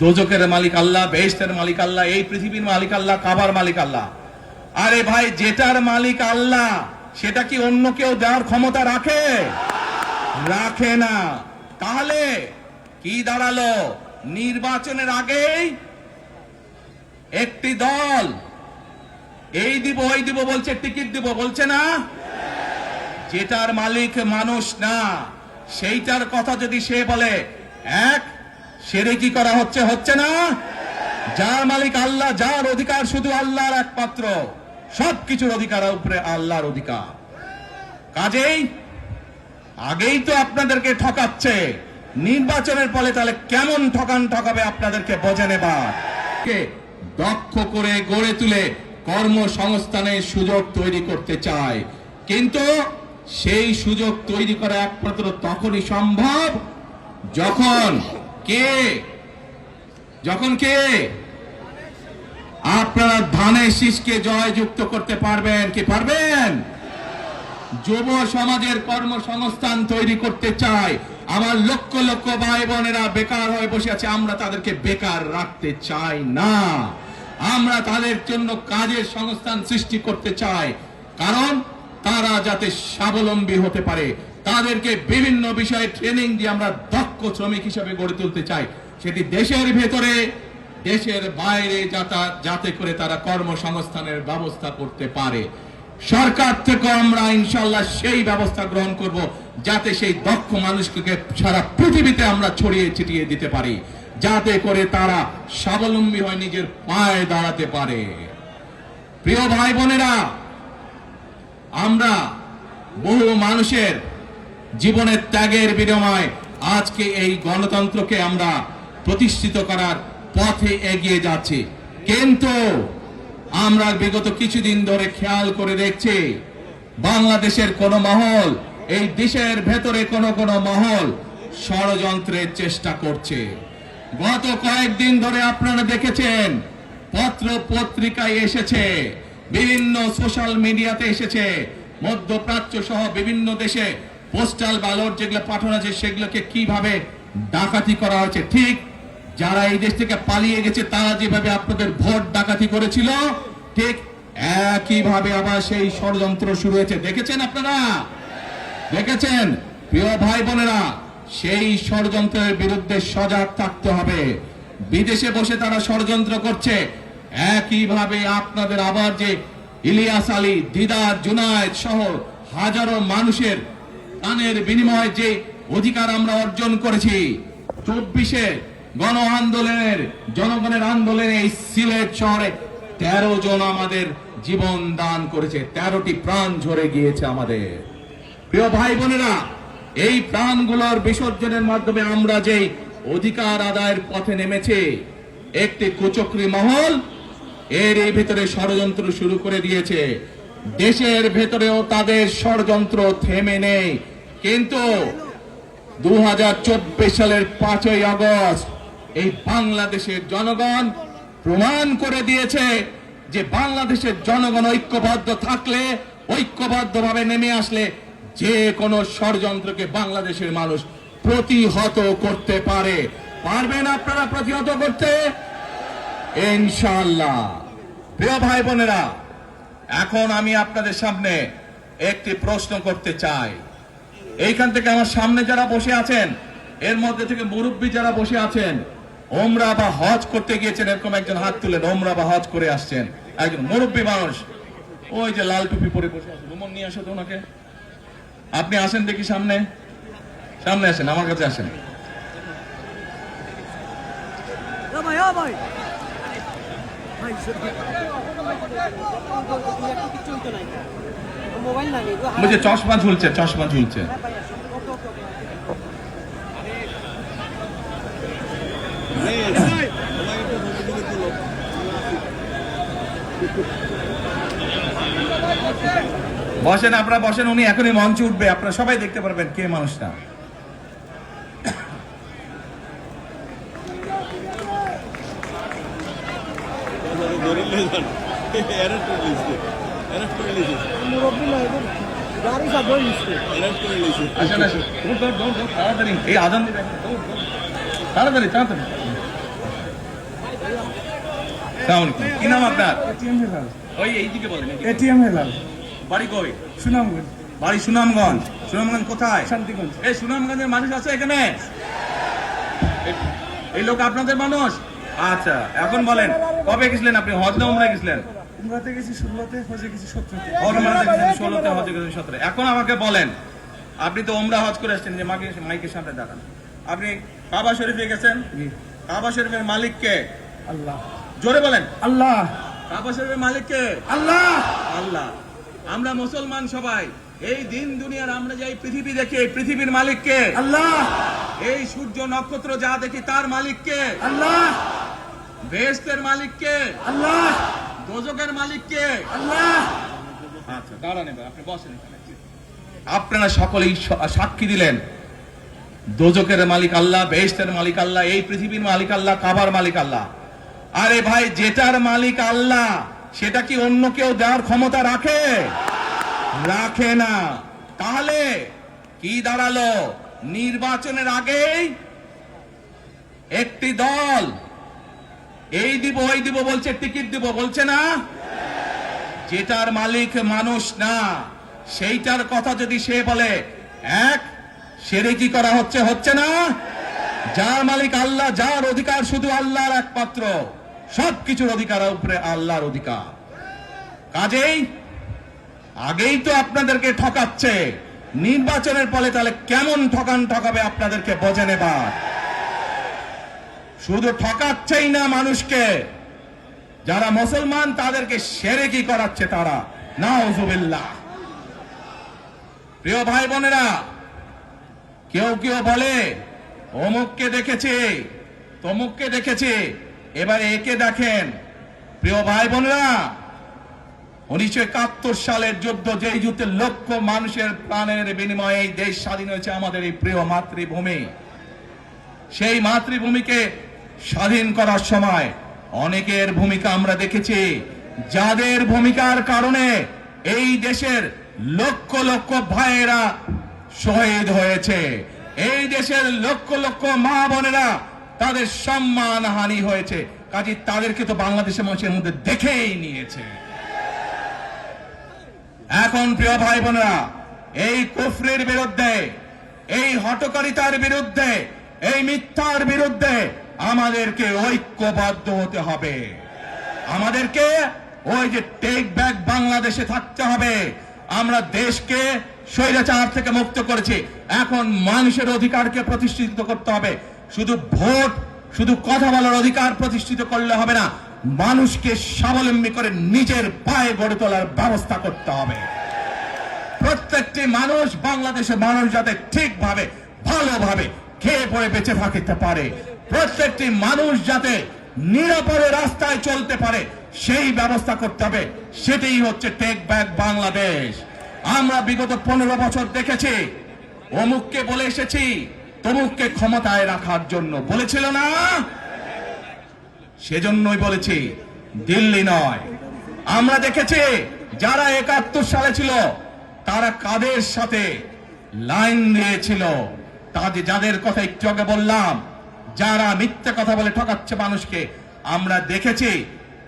দোজকের মালিক আল্লাহ, বেহেশতের মালিক আল্লাহ, এই পৃথিবীর মালিক আল্লাহ, কাবার মালিক আল্লাহ। আরে ভাই, যেটার মালিক আল্লাহ সেটা কি অন্য কেউ দেওয়ার ক্ষমতা রাখে? রাখে না। তাহলে কি দাঁড়ালো? নির্বাচনের আগেই একটি দল এই দিব ওই দিব বলছে, টিকিট দিব বলছে না? যেটার মালিক মানুষ না সেইটার কথা যদি সে বলে, এক শিরকি করা হচ্ছে, হচ্ছে না? যার মালিক আল্লাহ, যার অধিকার শুধু আল্লাহর একমাত্র, সবকিছুর অধিকার উপরে আল্লাহর অধিকার। কাজেই আগেই তো আপনাদেরকে ঠকাচ্ছে, নির্বাচনের ফলে তাহলে কেমন ঠকাবে আপনাদেরকে বোঝে নেবার। দক্ষ করে গড়ে তুলে কর্মসংস্থানের সুযোগ তৈরি করতে চায়, কিন্তু সেই সুযোগ তৈরি করা একমাত্র তখনই সম্ভব যখন কে আপনারা ধানের শীষকে জয়যুক্ত করতে পারবেন। কি পারবেন? যুব সমাজের কর্মসংস্থান তৈরি করতে চাই। আমার লক্ষ লক্ষ ভাই বোনেরা বেকার হয়ে বসে আছে, আমরা তাদেরকে বেকার রাখতে চাই না। আমরা তাদের জন্য কাজের সংস্থান সৃষ্টি করতে চাই, কারণ তারা যাতে স্বাবলম্বী হতে পারে। তাদেরকে বিভিন্ন বিষয়ে ট্রেনিং দিয়ে আমরা দক্ষ শ্রমিক হিসেবে গড়ে তুলতে চাই, সেটি দেশের ভেতরে দেশের বাইরে, যাতে করে তারা কর্মসংস্থানের ব্যবস্থা করতে পারে। সরকার থেকে আমরা ইনশাআল্লাহ সেই ব্যবস্থা গ্রহণ করব, যাতে সেই দক্ষ মানুষকে সারা পৃথিবীতে আমরা ছড়িয়ে ছিটিয়ে দিতে পারি, যাতে করে তারা স্বাবলম্বী হয়, নিজের পায়ে দাঁড়াতে পারে। প্রিয় ভাই বোনেরা, আমরা বহু মানুষের জীবনের ত্যাগের বিনিময়ে আজকে এই গণতন্ত্রকে আমরা প্রতিষ্ঠিত করার পথে এগিয়ে যাচ্ছি, কিন্তু আমরা বিগত কিছুদিন ধরে খেয়াল করে দেখছি বাংলাদেশের কোন মহল, এই দেশের ভেতরে কোন মহল ষড়যন্ত্রের চেষ্টা করছে। গত কয়েকদিন ধরে আপনারা দেখেছেন, পত্র পত্রিকায় এসেছে, বিভিন্ন সোশ্যাল মিডিয়াতে এসেছে, মধ্যপ্রাচ্য সহ বিভিন্ন দেশে পোস্টাল ব্যালট যেগুলো পাঠানো আছে সেগুলোকে কিভাবে ডাকাতি করা হয়েছে। ঠিক যারা এই দেশ থেকে পালিয়ে গেছে তারা যেভাবে আপনাদের ভোট ডাকাতি করেছিল, ঠিক একইভাবে আবার সেই ষড়যন্ত্র শুরু হয়েছে। দেখেছেন আপনারা? দেখেছেন? প্রিয় ভাই বোনেরা, সেই ষড়যন্ত্রের বিরুদ্ধে সজাগ থাকতে হবে। বিদেশে বসে তারা ষড়যন্ত্র করছে, একইভাবে আপনাদের আবার যে ইলিয়াস আলী, দিদার, জুনায়েদ সহ হাজারো মানুষের প্রাণের বিনিময়ে যে অধিকার আমরা অর্জন করেছি, 24-এ গণ আন্দোলনের, জনগণের আন্দোলনে এই সিলেট শহরে 13 জন আমাদের জীবন দান করেছে, 13টি প্রাণ ঝরে গিয়েছে আমাদের। প্রিয় ভাই বোনেরা, এই প্রাণগুলোর বিসর্জনের মাধ্যমে আমরা যে অধিকার আদায়ের পথে নেমেছে, একটি কুচক্রী মহল এর এই ভিতরে ষড়যন্ত্র শুরু করে দিয়েছে। দেশের ভেতরেও তাদের ষড়যন্ত্র থেমে নেই, কিন্তু 2024 সালের 5ই আগস্ট এই বাংলাদেশের জনগণ প্রমাণ করে দিয়েছে যে বাংলাদেশের জনগণ ঐক্যবদ্ধ থাকলে, ঐক্যবদ্ধভাবে নেমে আসলে যে কোনো ষড়যন্ত্রকে বাংলাদেশের মানুষ প্রতিহত করতে পারে। পারবেন আপনারা প্রতিহত করতে? ইনশাআল্লাহ। প্রিয় ভাই বোনেরা, এখন আমি আপনাদের সামনে একটি প্রশ্ন করতে চাই। এইখান থেকে আমার সামনে যারা বসে আছেন, এর মধ্যে থেকে মুরব্বী যারা বসে আছেন, ওমরা বা হজ করতে গিয়েছেন, এরকম একজন হাত তুলেন। ওমরা বা হজ করে আসছেন, একজন মুরব্বী মানুষ, ওই যে লাল টুপি পরে বসে আছেন, রুমন নিয়ে আসো তো ওনাকে। আপনি আসেন দেখি, সামনে সামনে আসেন, আমার কাছে আসেন। মুঝে চশমা ঝুলছে, চশমা ঝুলছে। বসেন, আপনারা বসেন, উনি এখনই মঞ্চে উঠবে, আপনারা সবাই দেখতে পারবেন কে মানুষটা। তাড়াতাড়ি তাড়াতাড়ি তাড়াতাড়ি আসসালামু আলাইকুম। কি নাম আপনার? এটিএম হেলাল। ওই এইদিকে বলেন। এটিএম হেলাল, বাড়ি কই? সুনামগঞ্জ। বাড়ি সুনামগঞ্জ। সুনামগঞ্জ কোথায়? শান্তিগঞ্জ। এই সুনামগঞ্জের মানুষ আছে এখানে? এই লোক আপনাদের মানুষ? আচ্ছা, এখন বলেন কবে গেছিলেন আপনি? হজ না উমরায় গেছিলেন? উমরাতে গেছি 16তে, হজে গেছি 17তে। উমরাতে গেছেন 16তে, হজে গেছেন 17। এখন আমাকে বলেন, আপনি তো উমরা হজ করে আসছেন, যে মাইকের সামনে দাঁড়ান, আপনি কাবা শরীফে গেছেন, কাবা শরীফের মালিক কে? আল্লাহ। জোরে বলেন। আল্লাহ। কাবা শরীফের মালিক কে? আল্লাহ। আল্লাহ। আমরা মুসলমান সবাই এই দিন দুনিয়ার আমরা যে এই পৃথিবী দেখি, এই পৃথিবীর মালিক কে? আল্লাহ। এই সূর্য নক্ষত্র যা দেখি তার মালিক কে? আল্লাহ। বেহেশতের মালিক কে? আল্লাহ। দোজখের মালিক কে? আল্লাহ। আচ্ছা, দাঁড়ান, এবার আপনি বসেন এখানে। আপনারা সকলেই সাক্ষী দিলেন দোজখের মালিক আল্লাহ, বেহেশতের মালিক আল্লাহ, এই পৃথিবীর মালিক আল্লাহ, কাবার মালিক আল্লাহ। আরে ভাই, যেটার মালিক আল্লাহ সেটা কি অন্য কেউ দেওয়ার ক্ষমতা রাখে? রাখে না। তাহলে কি দাঁড়ালো? নির্বাচনের আগেই একটি দল এই দিব ওই দিব বলছে, টিকিট দিব বলছে না? যেটার মালিক মানুষ না, সেইটার কথা যদি সে বলে, এক শিরকি করা হচ্ছে, হচ্ছে না? যার মালিক আল্লাহ, যার অধিকার শুধু আল্লাহর একমাত্র, সবকিছুর অধিকার উপরে আল্লাহর অধিকার। কাজেই আগেই তো আপনাদেরকে ঠকাচ্ছে, নির্বাচনের ফলে তাহলে কেমন ঠকাবে আপনাদেরকে বোঝেন এবার। শুধু ঠকাচ্ছেই না মানুষকে, যারা মুসলমান তাদেরকে শিরকি করাচ্ছে তারা। নাউজুবিল্লাহ। প্রিয় ভাই বোনেরা, কেউ কেউ বলে অমুককে দেখেছে, তমুককে দেখেছে, এবার একে দেখেন। প্রিয় ভাই বোনেরা, 1971 সালের যুদ্ধ, যেই যুদ্ধে লক্ষ মানুষের প্রাণের বিনিময়ে এই দেশ স্বাধীন হয়েছে, আমাদের এই প্রিয় মাতৃভূমি, সেই মাতৃভূমিকে স্বাধীন করার সময় অনেকের ভূমিকা আমরা দেখেছি, যাদের ভূমিকার কারণে এই দেশের লক্ষ লক্ষ ভাইয়েরা শহীদ হয়েছে, এই দেশের লক্ষ লক্ষ মা বোনেরা তাদের সম্মান হানি হয়েছে। কাজে তাদেরকে তো বাংলাদেশের মানুষের মধ্যে দেখেই নিয়েছে। এখন প্রিয় ভাই বোনেরা, এই কুফরির বিরুদ্ধে, এই হঠকারিতার বিরুদ্ধে, এই মিথ্যার বিরুদ্ধে আমাদেরকে ঐক্যবদ্ধ হতে হবে। আমাদেরকে ওই যে টেক ব্যাক বাংলাদেশে থাকতে হবে। আমরা দেশকে স্বৈরাচার থেকে মুক্ত করেছি, এখন মানুষের অধিকারকে প্রতিষ্ঠিত করতে হবে। শুধু ভোট, শুধু কথা বলার অধিকার প্রতিষ্ঠিত করলে হবে না, মানুষকে স্বাবলম্বী করে নিজের পায়ে গড়ে তোলার ব্যবস্থা করতে হবে। প্রত্যেকটি মানুষ, বাংলাদেশের মানুষ যাতে ঠিকভাবে, ভালোভাবে খেয়ে পড়ে বেঁচে থাকতে পারে, প্রত্যেকটি মানুষ যাতে নিরাপদে রাস্তায় চলতে পারে, সেই ব্যবস্থা করতে হবে। সেটাই হচ্ছে টেক ব্যাক বাংলাদেশ। আমরা বিগত 15 বছর দেখেছি, অমুককে বলে এসেছি তমুককে ক্ষমতায় রাখার জন্য, বলেছিল না? সেজন্যই বলেছি, দিল্লি নয়। আমরা দেখেছি যারা 71 সালে ছিল তারা কাদের সাথে লাইন দিয়েছিল, যাদের কথা একটু আগে বললাম, যারা মিথ্যে কথা বলে ঠকাচ্ছে মানুষকে, আমরা দেখেছি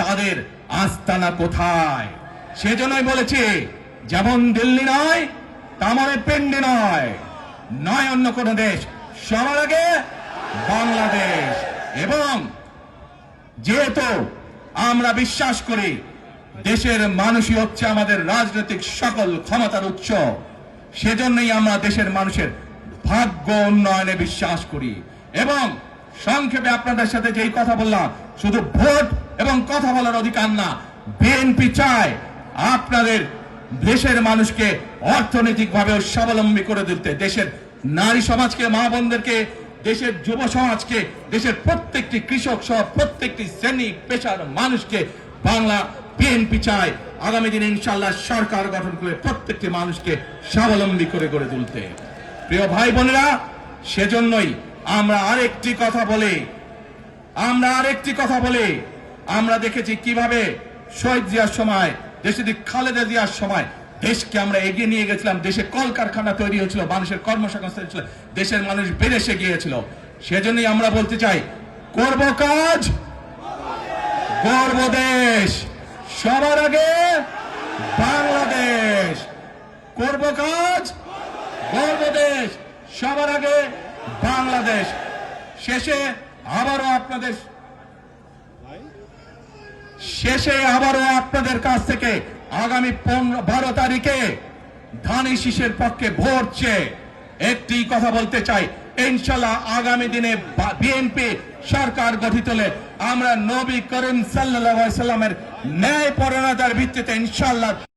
তাদের আস্তানা কোথায়। সেজন্যই বলেছি, যেমন দিল্লি নয় তেমন পিন্ডি নয়, নয় অন্য কোন দেশ, সবার আগে বাংলাদেশ। এবং যেহেতু আমরা বিশ্বাস করি দেশের মানুষই হচ্ছে আমাদের রাজনৈতিক সকল ক্ষমতার উৎস, সেজন্যই আমরা দেশের মানুষের ভাগ্য উন্নয়নে বিশ্বাস করি। এবং সংক্ষেপে আপনাদের সাথে যেই কথা বললাম, শুধু ভোট এবং কথা বলার অধিকার না, বিএনপি চায় আপনাদের দেশের মানুষকে অর্থনৈতিকভাবে স্বাবলম্বী করে তুলতে, দেশের নারী সমাজকে, মা বোনদেরকে, দেশের যুব সমাজকে, দেশের প্রত্যেকটি কৃষক সহ প্রত্যেকটি শ্রেণী পেশার মানুষকে বাংলা বিএনপি চায় আগামী দিনে ইনশাআল্লাহ সরকার গঠন করে প্রত্যেকটি মানুষকে স্বাবলম্বী করে গড়ে তুলতে। প্রিয় ভাই বোনেরা, সেজন্যই আমরা আরেকটি কথা বলি, আমরা দেখেছি কিভাবে শহীদ জিয়ার সময়, দেশে খালেদা জিয়ার সময় দেশকে আমরা এগিয়ে নিয়ে গেছিলাম, দেশে কলকারখানা তৈরি হয়েছিল, মানুষের কর্মসংস্থান ছিল, দেশের মানুষ বিদেশে গিয়েছিল। সেজন্যই আমরা বলতে চাই, করব কাজ, গর্ব দেশ, সবার আগে বাংলাদেশ। করব কাজ, গর্ব দেশ, সবার আগে বাংলাদেশ। শেষে আবারও আপনাদের কাছ থেকে আগামী 12 তারিখে ধানের শীষের পক্ষে ভোট চেয়ে একটি কথা বলতে চাই, ইনশাআল্লাহ আগামী দিনে বিএনপি সরকার গঠিত হলে আমরা নবী করিম সাল্লাল্লাহু আলাইহি ওয়াসাল্লামের ন্যায় পরায়ণতার ভিত্তিতে ইনশাআল্লাহ